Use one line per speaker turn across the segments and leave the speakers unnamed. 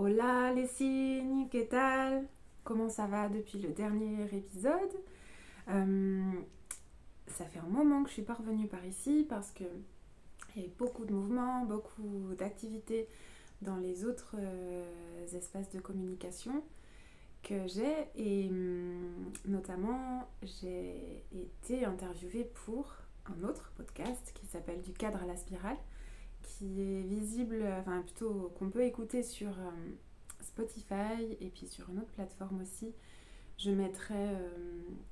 Hola les signes, ¿qué tal? Comment ça va depuis le dernier épisode? Euh, Ça fait un moment que je suis pas revenue par ici parce que il y a eu beaucoup de mouvements, beaucoup d'activités dans les autres espaces de communication que j'ai et notamment j'ai été interviewée pour un autre podcast qui s'appelle Du cadre à la spirale, qui est visible, enfin plutôt qu'on peut écouter sur Spotify et puis sur une autre plateforme aussi. Je mettrai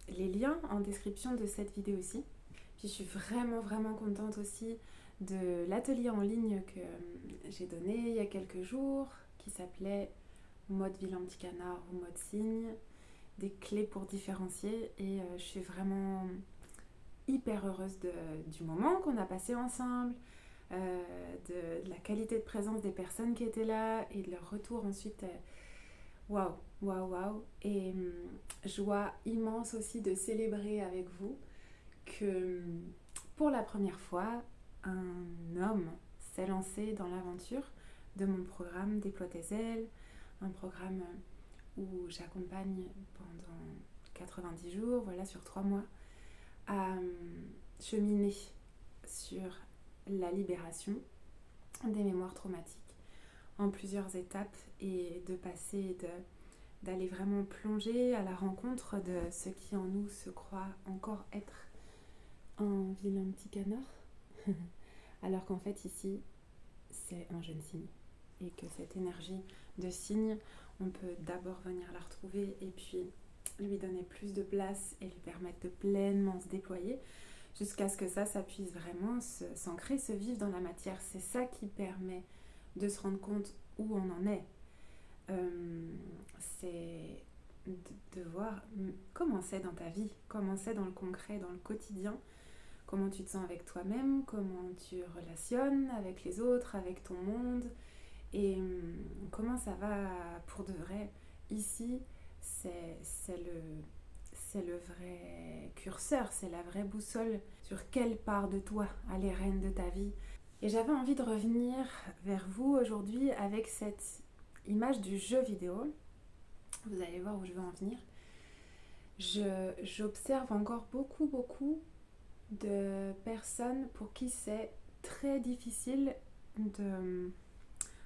les liens en description de cette vidéo aussi. Puis je suis vraiment contente aussi de l'atelier en ligne que j'ai donné il y a quelques jours qui s'appelait Mode vilain petit canard ou mode cygne, des clés pour différencier et je suis vraiment hyper heureuse du moment qu'on a passé ensemble, de la qualité de présence des personnes qui étaient là et de leur retour ensuite. Waouh. Et joie immense aussi de célébrer avec vous que pour la première fois, un homme s'est lancé dans l'aventure de mon programme Déploie tes ailes, un programme où j'accompagne pendant 90 jours, voilà, sur 3 mois, à cheminer sur la libération des mémoires traumatiques en plusieurs étapes et de passer d'aller vraiment plonger à la rencontre de ce qui en nous se croit encore être un vilain petit canard, alors qu'en fait ici c'est un jeune cygne et que cette énergie de cygne, on peut d'abord venir la retrouver et puis lui donner plus de place et lui permettre de pleinement se déployer jusqu'à ce que ça puisse vraiment s'ancrer, se vivre dans la matière. C'est ça qui permet de se rendre compte où on en est. C'est de voir comment c'est dans ta vie, comment c'est dans le concret, dans le quotidien, comment tu te sens avec toi-même, comment tu relationnes avec les autres, avec ton monde, et comment ça va pour de vrai. Ici, c'est le vrai curseur, c'est la vraie boussole sur quelle part de toi a les rênes de ta vie. Et j'avais envie de revenir vers vous aujourd'hui avec cette image du jeu vidéo. Vous allez voir où je veux en venir. J'observe encore beaucoup de personnes pour qui c'est très difficile de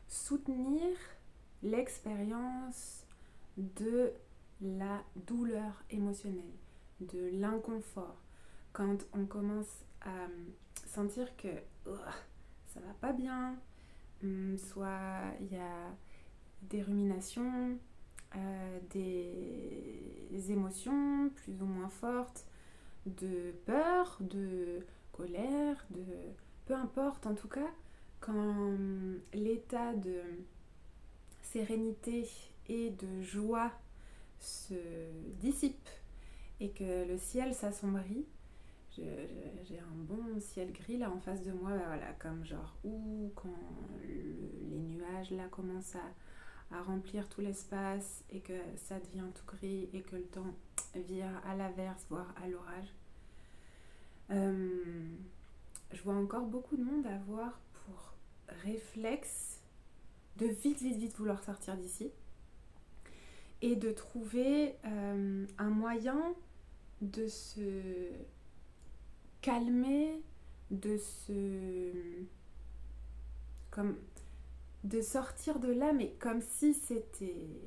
soutenir l'expérience de la douleur émotionnelle, de l'inconfort. Quand on commence à sentir que ça va pas bien, soit il y a des ruminations, des émotions plus ou moins fortes, de peur, de colère, de peu importe, en tout cas, quand l'état de sérénité et de joie se dissipe et que le ciel s'assombrit, j'ai un bon ciel gris là en face de moi, voilà, comme genre quand les nuages là commencent à remplir tout l'espace et que ça devient tout gris et que le temps vire à l'averse, voire à l'orage. Je vois encore beaucoup de monde avoir pour réflexe de vite vouloir sortir d'ici et de trouver un moyen de se calmer, comme de sortir de là, mais comme si c'était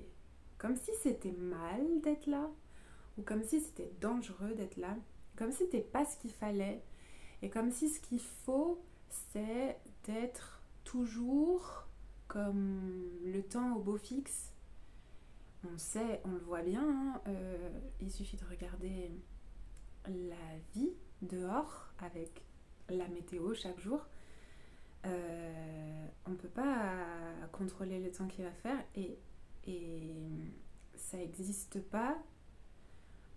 mal d'être là, ou comme si c'était dangereux d'être là, comme si c'était pas ce qu'il fallait, et comme si ce qu'il faut, c'est d'être toujours comme le temps au beau fixe. On sait, on le voit bien, hein, il suffit de regarder la vie dehors avec la météo chaque jour. On ne peut pas contrôler le temps qu'il va faire et ça n'existe pas,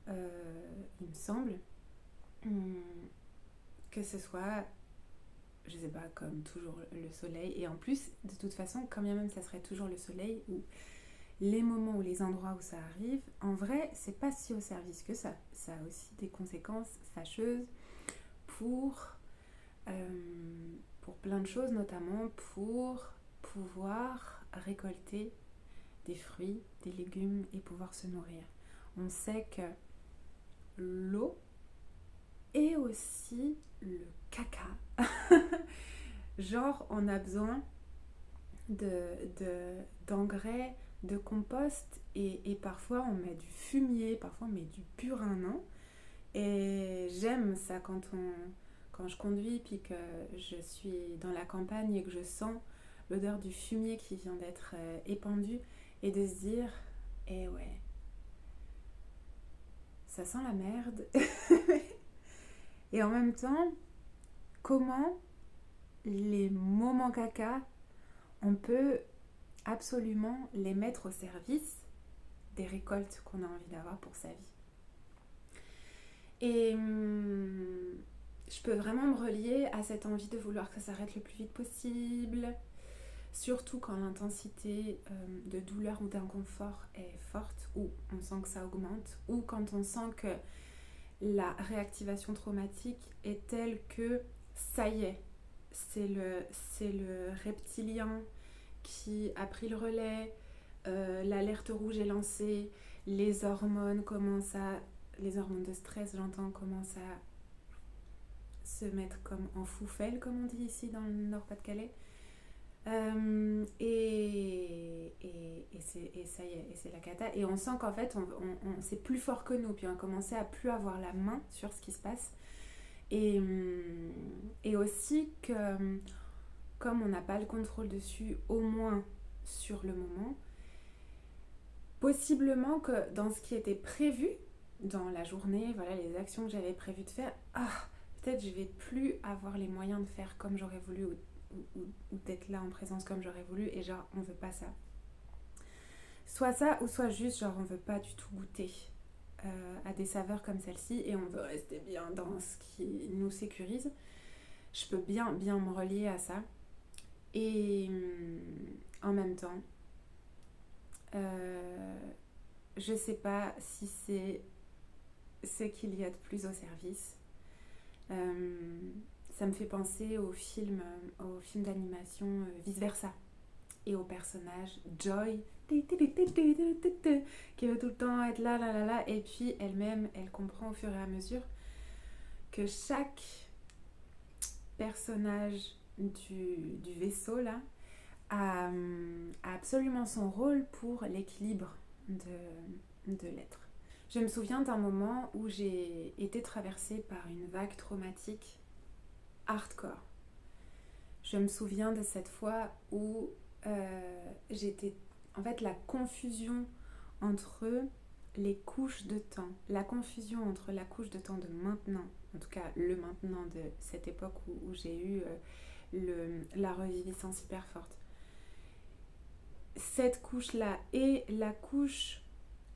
il me semble, que ce soit, je sais pas, comme toujours le soleil. Et en plus, de toute façon, quand bien même ça serait toujours le soleil, ou les moments ou les endroits où ça arrive, en vrai, c'est pas si au service que ça. Ça a aussi des conséquences fâcheuses pour plein de choses, notamment pour pouvoir récolter des fruits, des légumes et pouvoir se nourrir. On sait que l'eau et aussi le caca, genre on a besoin d'engrais, de compost et parfois on met du fumier, parfois on met du purin, non? Et j'aime ça quand je conduis puis que je suis dans la campagne et que je sens l'odeur du fumier qui vient d'être épandu et de se dire, eh ouais, ça sent la merde. Et en même temps, comment les moments caca, on peut absolument les mettre au service des récoltes qu'on a envie d'avoir pour sa vie. Et je peux vraiment me relier à cette envie de vouloir que ça s'arrête le plus vite possible, surtout quand l'intensité de douleur ou d'inconfort est forte, ou on sent que ça augmente, ou quand on sent que la réactivation traumatique est telle que ça y est, c'est le reptilien qui a pris le relais, l'alerte rouge est lancée, les hormones de stress, j'entends, commencent à se mettre comme en foufelle, comme on dit ici dans le Nord-Pas-de-Calais. Et ça y est, et c'est la cata. Et on sent qu'en fait, c'est plus fort que nous. Puis on a commencé à plus avoir la main sur ce qui se passe. Et aussi que, comme on n'a pas le contrôle dessus, au moins sur le moment, possiblement que dans ce qui était prévu, dans la journée, voilà, les actions que j'avais prévu de faire, peut-être je vais plus avoir les moyens de faire comme j'aurais voulu ou d'être là en présence comme j'aurais voulu et genre on veut pas ça. Soit ça ou soit juste genre on veut pas du tout goûter à des saveurs comme celle-ci et on veut rester bien dans ce qui nous sécurise. Je peux bien me relier à ça et en même temps je sais pas si c'est ce qu'il y a de plus au service. Ça me fait penser au film d'animation Vice Versa et au personnage Joy qui veut tout le temps être là et puis elle-même elle comprend au fur et à mesure que chaque personnage du vaisseau là a absolument son rôle pour l'équilibre de l'être. Je me souviens d'un moment où j'ai été traversée par une vague traumatique hardcore. Je me souviens de cette fois où j'étais... En fait, la confusion entre les couches de temps, la confusion entre la couche de temps de maintenant, en tout cas le maintenant de cette époque où j'ai eu la reviviscence hyper forte. Cette couche-là et la couche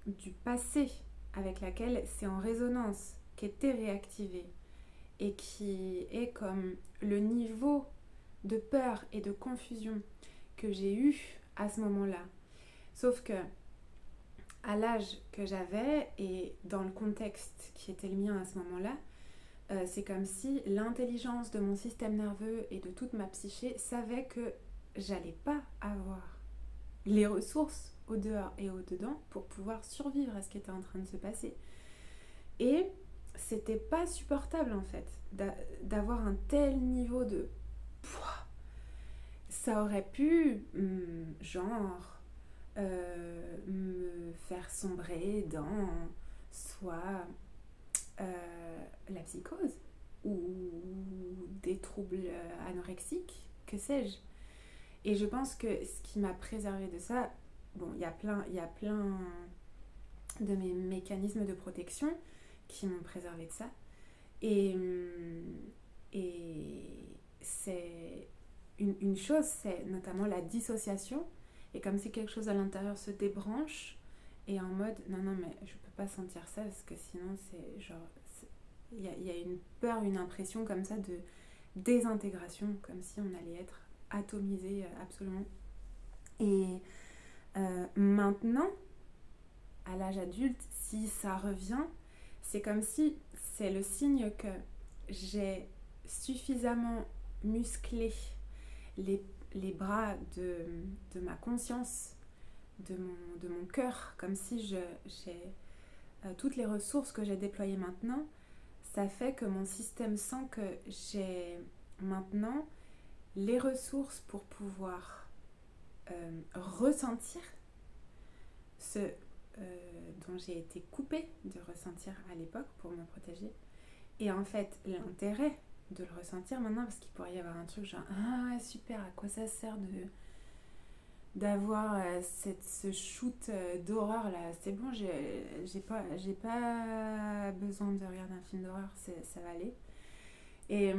du passé avec laquelle c'est en résonance, qui était réactivée et qui est comme le niveau de peur et de confusion que j'ai eu à ce moment-là. Sauf que à l'âge que j'avais et dans le contexte qui était le mien à ce moment-là, c'est comme si l'intelligence de mon système nerveux et de toute ma psyché savait que j'allais pas avoir les ressources au dehors et au dedans pour pouvoir survivre à ce qui était en train de se passer. Et c'était pas supportable en fait d'avoir un tel niveau de poids. Ça aurait pu me faire sombrer dans soit la psychose ou des troubles anorexiques, que sais-je. Et je pense que ce qui m'a préservée de ça, bon, il y a plein de mes mécanismes de protection qui m'ont préservée de ça. Et c'est une chose, c'est notamment la dissociation. Et comme si quelque chose à l'intérieur se débranche, et en mode, non, mais je peux pas sentir ça, parce que sinon, c'est genre... Il y a une peur, une impression comme ça de désintégration, comme si on allait être atomisé absolument. Et maintenant, à l'âge adulte, si ça revient, c'est comme si c'est le signe que j'ai suffisamment musclé les bras de ma conscience de mon cœur, comme si j'ai toutes les ressources que j'ai déployées maintenant, ça fait que mon système sent que j'ai maintenant les ressources pour pouvoir ressentir ce dont j'ai été coupée de ressentir à l'époque pour me protéger. Et en fait, l'intérêt de le ressentir maintenant, parce qu'il pourrait y avoir un truc genre ah ouais, super, à quoi ça sert d'avoir ce shoot d'horreur là, c'est bon, j'ai pas besoin de regarder un film d'horreur, ça va aller. Et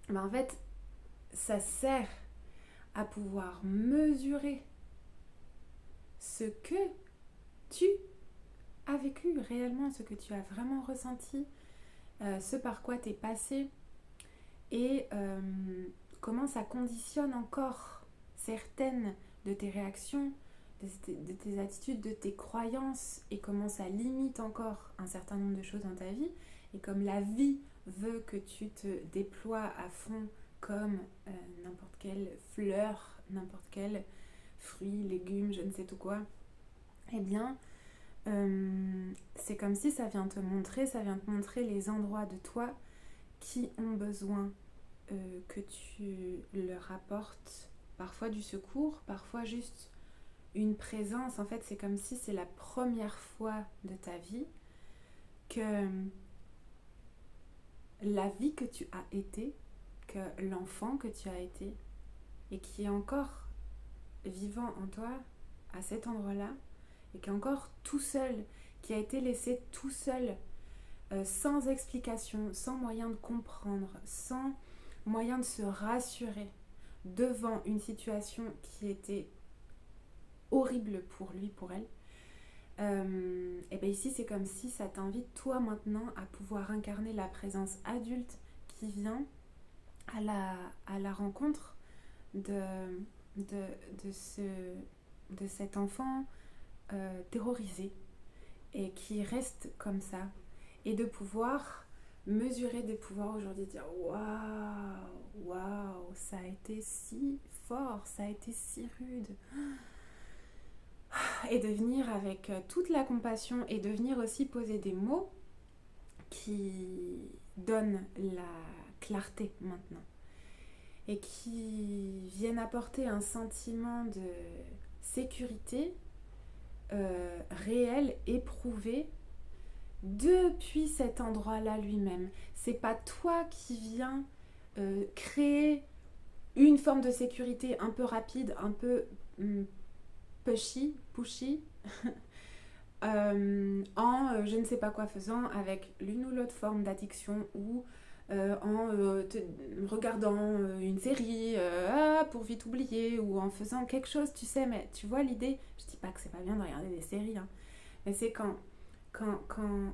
bah en fait, ça sert à pouvoir mesurer ce que tu as vécu réellement, ce que tu as vraiment ressenti, ce par quoi tu es passé et comment ça conditionne encore certaines de tes réactions, de tes attitudes, de tes croyances et comment ça limite encore un certain nombre de choses dans ta vie et comme la vie veut que tu te déploies à fond comme n'importe quelle fleur, n'importe quel fruit, légumes, je ne sais tout quoi, eh bien c'est comme si ça vient te montrer les endroits de toi qui ont besoin que tu leur apportes parfois du secours, parfois juste une présence. En fait, c'est comme si c'est la première fois de ta vie que la vie que tu as été, que l'enfant que tu as été et qui est encore vivant en toi à cet endroit-là et qui est encore tout seul, qui a été laissé tout seul, sans explication, sans moyen de comprendre, sans moyen de se rassurer devant une situation qui était horrible pour lui, pour elle. Et bien ici c'est comme si ça t'invite toi maintenant à pouvoir incarner la présence adulte qui vient à la rencontre de cet enfant terrorisé et qui reste comme ça et de pouvoir mesurer, de pouvoir aujourd'hui dire waouh, ça a été si fort, ça a été si rude, et de venir avec toute la compassion et de venir aussi poser des mots qui donnent la clarté maintenant et qui viennent apporter un sentiment de sécurité réel, éprouvé depuis cet endroit-là lui-même. C'est pas toi qui viens créer une forme de sécurité un peu rapide, un peu pushy, je ne sais pas quoi faisant avec l'une ou l'autre forme d'addiction ou en regardant une série pour vite oublier ou en faisant quelque chose, tu sais, mais tu vois l'idée, je dis pas que c'est pas bien de regarder des séries, hein, mais c'est quand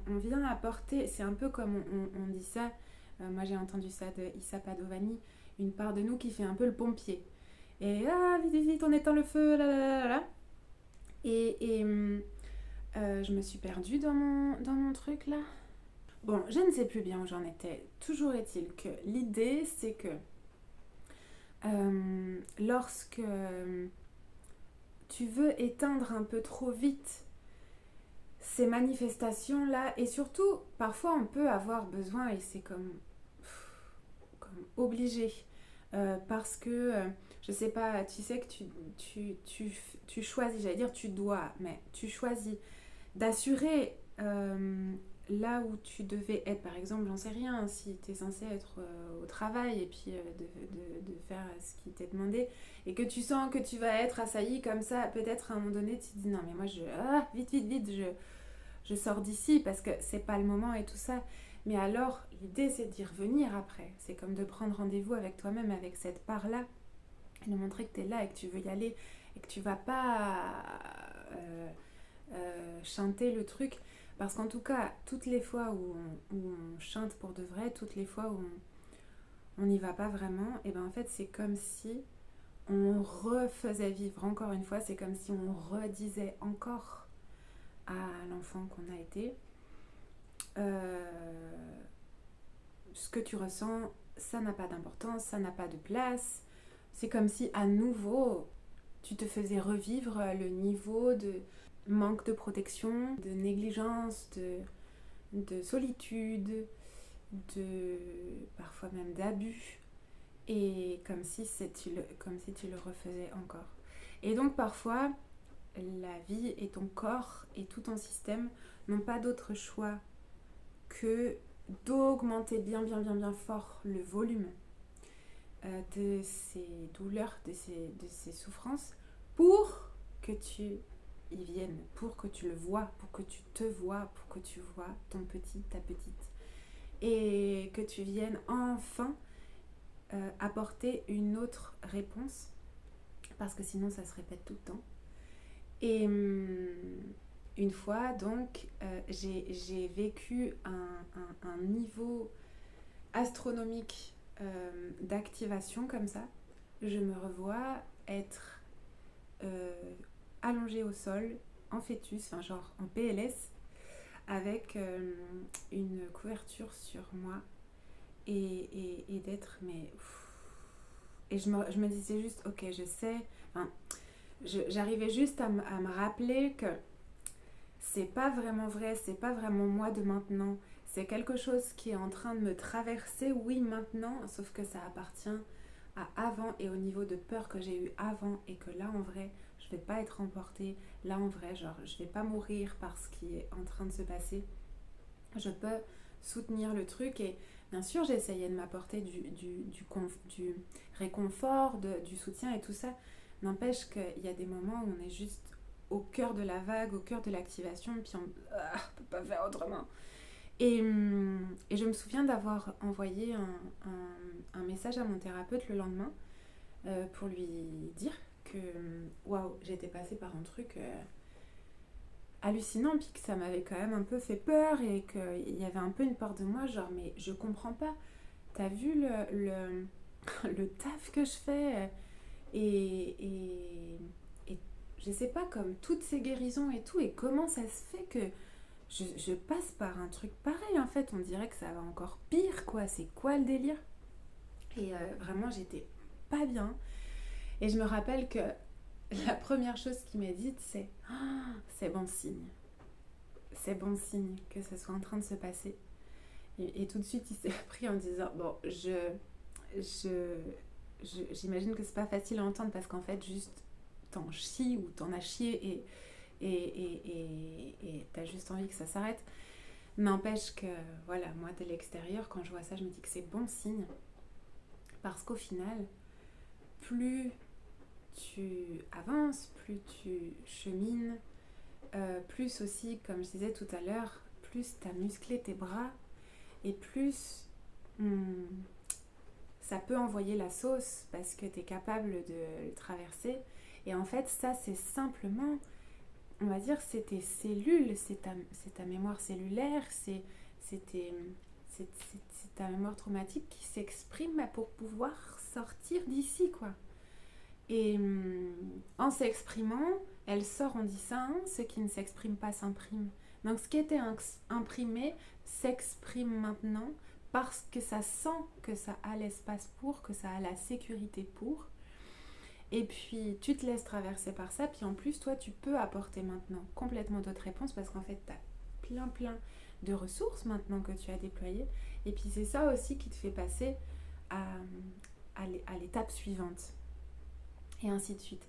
on vient apporter, c'est un peu comme on dit ça, moi j'ai entendu ça de Issa Padovani, une part de nous qui fait un peu le pompier. Et vite, on éteint le feu, là, là, là, là. Et je me suis perdue dans mon truc là. Bon, je ne sais plus bien où j'en étais. Toujours est-il que l'idée, c'est que lorsque tu veux éteindre un peu trop vite ces manifestations-là, et surtout, parfois on peut avoir besoin, et c'est comme obligé, parce que, je sais pas, tu sais que tu choisis, j'allais dire tu dois, mais tu choisis d'assurer là où tu devais être, par exemple, j'en sais rien, si tu es censé être au travail et puis de faire ce qui t'est demandé et que tu sens que tu vas être assailli comme ça, peut-être à un moment donné tu te dis non mais moi vite, je sors d'ici parce que c'est pas le moment et tout ça. Mais alors l'idée c'est d'y revenir après, c'est comme de prendre rendez-vous avec toi-même, avec cette part-là, et de montrer que tu es là et que tu veux y aller et que tu vas pas chanter le truc. Parce qu'en tout cas, toutes les fois où on chante pour de vrai, toutes les fois où on n'y va pas vraiment, et ben en fait c'est comme si on refaisait vivre encore une fois, c'est comme si on redisait encore à l'enfant qu'on a été ce que tu ressens, ça n'a pas d'importance, ça n'a pas de place. C'est comme si à nouveau tu te faisais revivre le niveau de manque de protection, de négligence, de solitude, de parfois même d'abus, et comme si tu le refaisais encore. Et donc parfois, la vie et ton corps et tout ton système n'ont pas d'autre choix que d'augmenter bien fort le volume de ces douleurs, de ces souffrances, pour que tu y viennes, pour que tu le vois, pour que tu te vois, pour que tu vois ton petit, ta petite. Et que tu viennes enfin apporter une autre réponse, parce que sinon ça se répète tout le temps. Et une fois, donc, j'ai vécu un niveau astronomique d'activation comme ça. Je me revois être allongée au sol, en fœtus, enfin genre en PLS, avec une couverture sur moi, et d'être, mais... Et je me disais juste, ok, je sais... Enfin, j'arrivais juste à me rappeler que c'est pas vraiment vrai, c'est pas vraiment moi de maintenant. C'est quelque chose qui est en train de me traverser, oui, maintenant, sauf que ça appartient à avant et au niveau de peur que j'ai eu avant, et que là, en vrai, je vais pas être emportée. Là, en vrai, genre, je vais pas mourir par ce qui est en train de se passer. Je peux soutenir le truc, et bien sûr, j'essayais de m'apporter du réconfort, du soutien et tout ça. N'empêche qu'il y a des moments où on est juste au cœur de la vague, au cœur de l'activation, puis on peut pas faire autrement. Et je me souviens d'avoir envoyé un message à mon thérapeute le lendemain pour lui dire que waouh, j'étais passée par un truc hallucinant, puis que ça m'avait quand même un peu fait peur, et qu'il y avait un peu une peur de moi, genre mais je comprends pas, t'as vu le taf que je fais, et je sais pas, comme toutes ces guérisons et tout, et comment ça se fait que je passe par un truc pareil, en fait, on dirait que ça va encore pire, quoi, c'est quoi le délire? Et vraiment, j'étais pas bien, et je me rappelle que la première chose qu'il m'a dite, c'est oh, c'est bon signe que ce soit en train de se passer. Et tout de suite, il s'est pris en disant bon, j'imagine que c'est pas facile à entendre, parce qu'en fait, juste t'en chies ou t'en as chié, et t'as juste envie que ça s'arrête. N'empêche que, voilà, moi de l'extérieur, quand je vois ça, je me dis que c'est bon signe, parce qu'au final, plus tu avances, plus tu chemines, plus aussi, comme je disais tout à l'heure, plus t'as musclé tes bras, et plus ça peut envoyer la sauce, parce que t'es capable de le traverser. Et en fait, ça, c'est simplement, on va dire, c'est tes cellules, c'est ta mémoire cellulaire, c'est ta mémoire traumatique qui s'exprime pour pouvoir sortir d'ici, quoi. Et en s'exprimant, elle sort, on dit ça, hein, ce qui ne s'exprime pas s'imprime. Donc ce qui était imprimé s'exprime maintenant, parce que ça sent que ça a l'espace pour, que ça a la sécurité pour. Et puis tu te laisses traverser par ça, puis en plus toi tu peux apporter maintenant complètement d'autres réponses, parce qu'en fait tu as plein de ressources maintenant que tu as déployées, et puis c'est ça aussi qui te fait passer à l'étape suivante, et ainsi de suite.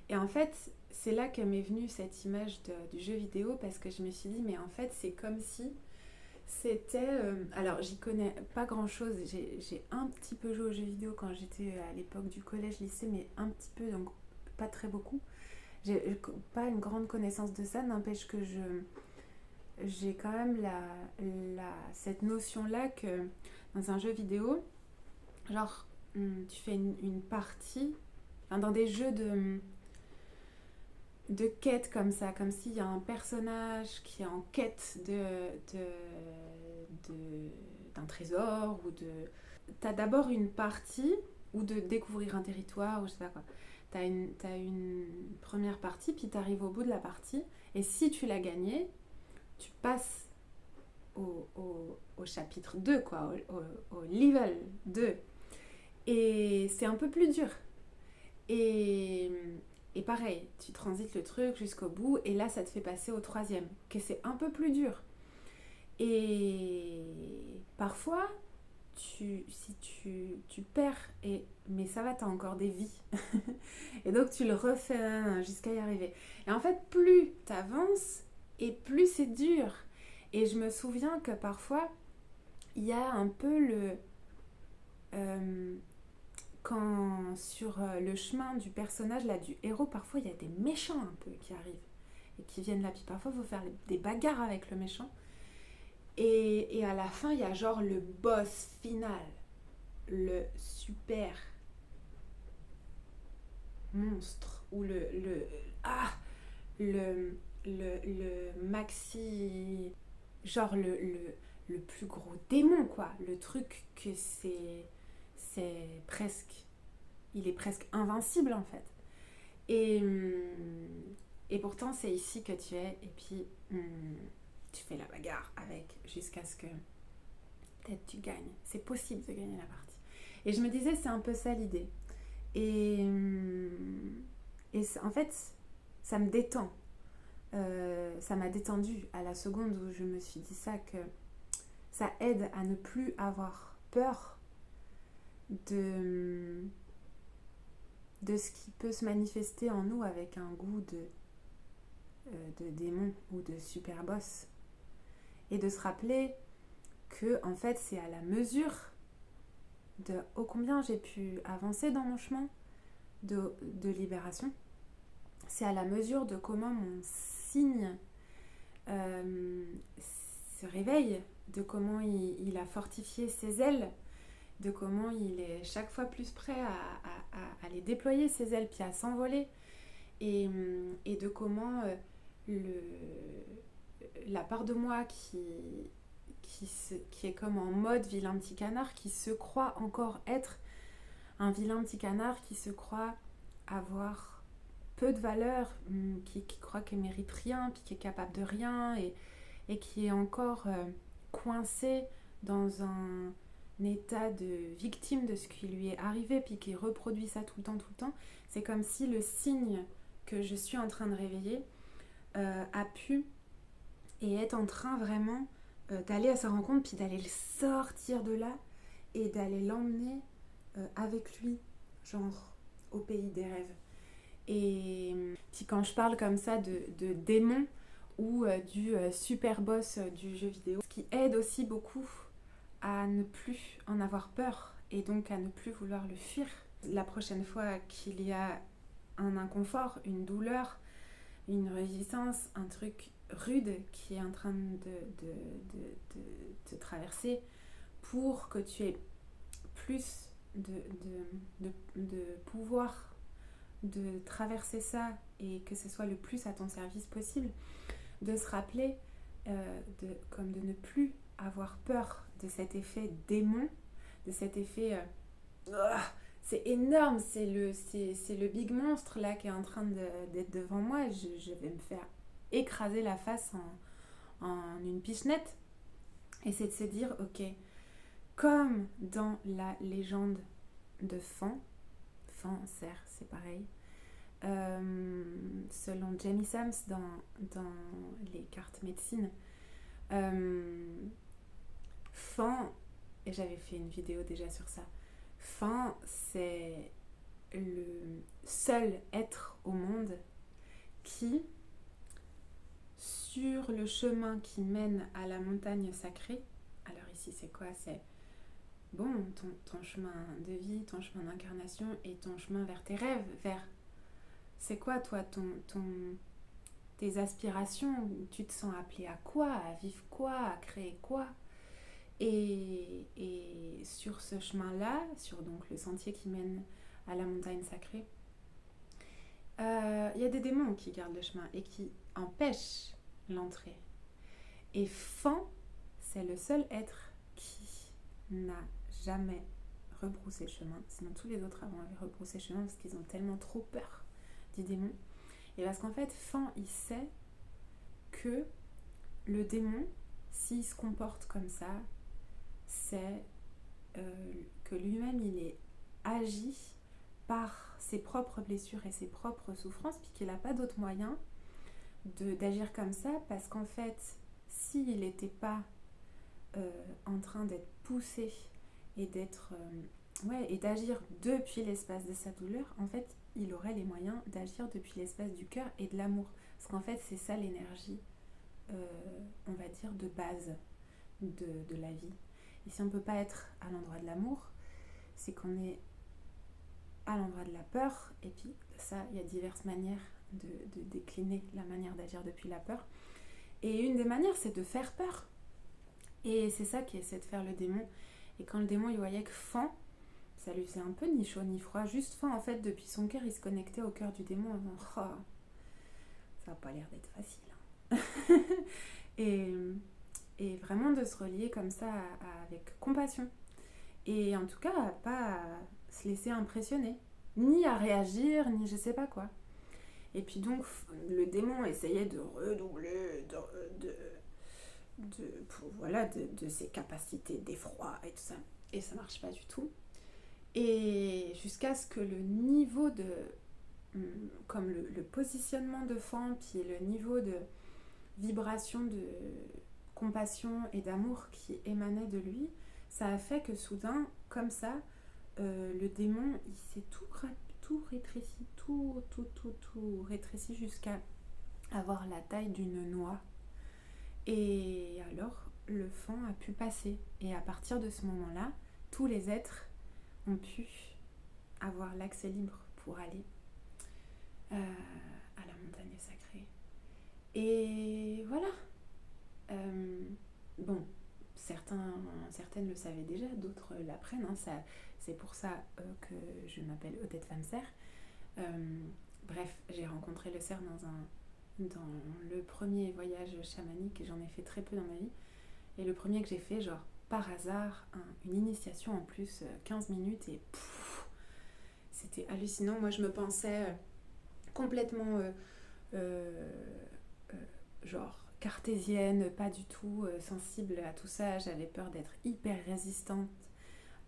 Et en fait c'est là que m'est venue cette image du jeu vidéo, parce que je me suis dit mais en fait c'est comme si c'était... alors j'y connais pas grand chose, j'ai un petit peu joué aux jeux vidéo quand j'étais à l'époque du collège-lycée, mais un petit peu, donc pas très beaucoup. J'ai pas une grande connaissance de ça, n'empêche que j'ai quand même cette notion-là que dans un jeu vidéo, genre tu fais une partie, enfin, dans des jeux de quête comme ça, comme s'il y a un personnage qui est en quête d'un trésor, ou de... T'as d'abord une partie, ou de découvrir un territoire, ou je sais pas quoi. T'as une première partie, puis t'arrives au bout de la partie, et si tu l'as gagnée, tu passes au chapitre 2, quoi, au level 2. Et c'est un peu plus dur. Et Et pareil, tu transites le truc jusqu'au bout et là ça te fait passer au troisième, que c'est un peu plus dur. Et parfois, si tu perds, mais ça va, t'as encore des vies. Et donc tu le refais jusqu'à y arriver. Et en fait, plus t'avances et plus c'est dur. Et je me souviens que parfois, il y a un peu euh, quand sur le chemin du personnage, là, du héros, parfois il y a des méchants un peu qui arrivent et qui viennent là. Puis parfois, il faut faire des bagarres avec le méchant. Et à la fin, il y a genre le boss final, le super monstre, ou le maxi, genre le plus gros démon, quoi. Le truc que c'est presque, il est presque invincible, en fait. Et, et pourtant, c'est ici que tu es, et puis tu fais la bagarre avec, jusqu'à ce que peut-être tu gagnes. C'est possible de gagner la partie. Et je me disais, c'est un peu ça l'idée. Et en fait, ça me détend. Ça m'a détendu à la seconde où je me suis dit ça, que ça aide à ne plus avoir peur de ce qui peut se manifester en nous avec un goût de démon ou de super boss. Et de se rappeler que en fait c'est à la mesure de ô combien j'ai pu avancer dans mon chemin de libération. C'est à la mesure de comment mon signe se réveille, de comment il a fortifié ses ailes, de comment il est chaque fois plus prêt à les déployer, ses ailes, puis à s'envoler, et de comment la part de moi qui est comme en mode vilain petit canard, qui se croit encore être un vilain petit canard, qui se croit avoir peu de valeur, qui croit qu'elle mérite rien, puis qui est capable de rien, et qui est encore coincé dans un état de victime de ce qui lui est arrivé, puis qui reproduit ça tout le temps. C'est comme si le signe que je suis en train de réveiller a pu et est en train vraiment d'aller à sa rencontre, puis d'aller le sortir de là et d'aller l'emmener avec lui, genre au pays des rêves. Et puis quand je parle comme ça de démon ou du super boss du jeu vidéo, ce qui aide aussi beaucoup à ne plus en avoir peur et donc à ne plus vouloir le fuir. La prochaine fois qu'il y a un inconfort, une douleur, une résistance, un truc rude qui est en train de te traverser, pour que tu aies plus de pouvoir de traverser ça et que ce soit le plus à ton service possible, de se rappeler comme de ne plus avoir peur de cet effet démon, de cet effet c'est énorme, c'est le big monstre là qui est en train d'être devant moi, je vais me faire écraser la face en une pichenette. Et c'est de se dire, ok, comme dans la légende de Fan, cerf, c'est pareil, selon Jamie Sams dans les cartes médecine, Fan, et j'avais fait une vidéo déjà sur ça, Fan, c'est le seul être au monde qui, sur le chemin qui mène à la montagne sacrée, alors ici c'est quoi? C'est bon, ton chemin de vie, ton chemin d'incarnation et ton chemin vers tes rêves, c'est quoi toi tes aspirations, tu te sens appelé à quoi, à vivre quoi, à créer quoi, et sur ce chemin-là, sur donc le sentier qui mène à la montagne sacrée, y a des démons qui gardent le chemin et qui empêchent l'entrée. Et Fan, c'est le seul être qui n'a jamais rebroussé chemin, sinon tous les autres avant avaient rebroussé chemin parce qu'ils ont tellement trop peur du démon. Et parce qu'en fait, Fan, il sait que le démon, s'il se comporte comme ça, c'est que lui-même, il est agi par ses propres blessures et ses propres souffrances, puis qu'il n'a pas d'autre moyen d'agir comme ça, parce qu'en fait, s'il n'était pas en train d'être poussé et et d'agir depuis l'espace de sa douleur, en fait, il aurait les moyens d'agir depuis l'espace du cœur et de l'amour. Parce qu'en fait, c'est ça l'énergie, on va dire, de base de la vie. Et si on ne peut pas être à l'endroit de l'amour, c'est qu'on est à l'endroit de la peur. Et puis ça, il y a diverses manières de décliner la manière d'agir depuis la peur. Et une des manières, c'est de faire peur. Et c'est ça qui essaie de faire le démon. Et quand le démon, il voyait que Fan, ça lui faisait un peu ni chaud ni froid. Juste Fan, en fait, depuis son cœur, il se connectait au cœur du démon en disant « Oh, ça n'a pas l'air d'être facile. Hein. » et vraiment de se relier comme ça avec compassion. Et en tout cas, pas à se laisser impressionner. Ni à réagir, ni je sais pas quoi. Et puis donc, le démon essayait de redoubler de ses capacités d'effroi et tout ça. Et ça marche pas du tout. Et jusqu'à ce que le niveau comme le positionnement de Fan, puis le niveau de vibration de compassion et d'amour qui émanait de lui, ça a fait que soudain, comme ça, le démon, il s'est tout rétréci, tout rétréci jusqu'à avoir la taille d'une noix. Et alors, le Fan a pu passer. Et à partir de ce moment-là, tous les êtres ont pu avoir l'accès libre pour aller à la montagne sacrée. Et voilà. Bon, certaines le savaient déjà, d'autres l'apprennent. Hein, c'est pour ça que je m'appelle Odette Femme Serre. Bref, j'ai rencontré le cerf dans le premier voyage chamanique, et j'en ai fait très peu dans ma vie. Et le premier que j'ai fait, genre par hasard, une initiation en plus, 15 minutes, et c'était hallucinant. Moi, je me pensais complètement genre cartésienne, pas du tout sensible à tout ça. J'avais peur d'être hyper résistante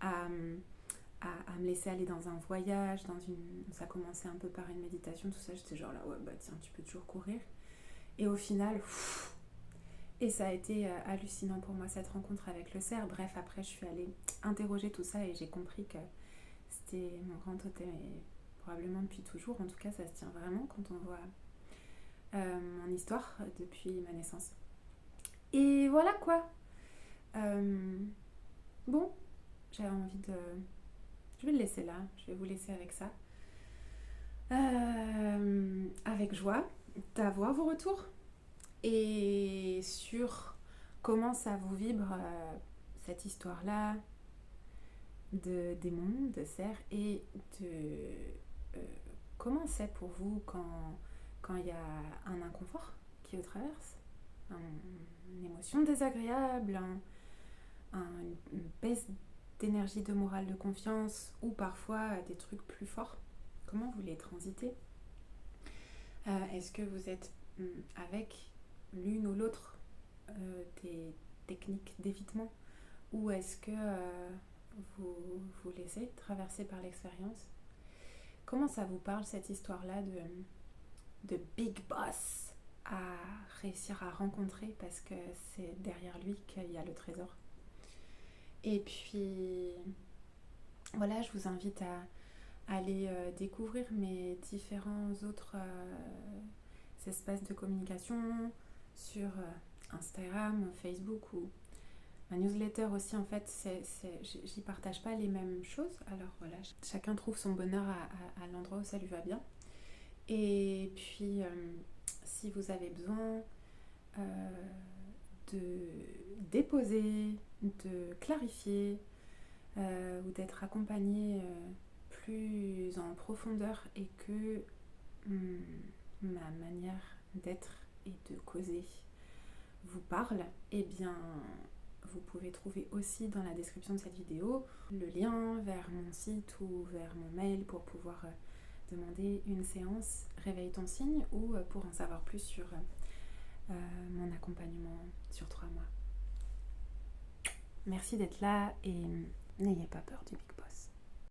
à me laisser aller dans un voyage, ça commençait un peu par une méditation, tout ça. J'étais genre là, ouais, bah tiens, tu peux toujours courir. Et au final, et ça a été hallucinant pour moi, cette rencontre avec le cerf. Bref, après, je suis allée interroger tout ça et j'ai compris que c'était mon grand totem, et probablement depuis toujours. En tout cas, ça se tient vraiment quand on voit mon histoire depuis ma naissance. Et voilà quoi. Bon, j'avais envie de... Je vais le laisser là, je vais vous laisser avec ça. Avec joie d'avoir vos retours et sur comment ça vous vibre cette histoire-là de démons, de cerfs, et de comment c'est pour vous quand il y a un inconfort qui vous traverse, une émotion désagréable, une baisse d'énergie, de morale, de confiance, ou parfois des trucs plus forts. Comment vous les transitez? Est-ce que vous êtes avec l'une ou l'autre des techniques d'évitement, ou est-ce que vous vous laissez traverser par l'expérience? Comment ça vous parle, cette histoire-là de Big Boss à réussir à rencontrer, parce que c'est derrière lui qu'il y a le trésor? Et puis voilà, je vous invite à aller découvrir mes différents autres espaces de communication sur Instagram, Facebook, ou ma newsletter aussi. En fait, j'y partage pas les mêmes choses. Alors voilà, chacun trouve son bonheur à l'endroit où ça lui va bien. Et puis, si vous avez besoin de déposer, de clarifier, ou d'être accompagné plus en profondeur, et que ma manière d'être et de causer vous parle, eh bien vous pouvez trouver aussi dans la description de cette vidéo le lien vers mon site ou vers mon mail pour pouvoir demander une séance Réveille ton signe, ou pour en savoir plus sur mon accompagnement sur 3 mois. Merci d'être là, et n'ayez pas peur du Big Boss.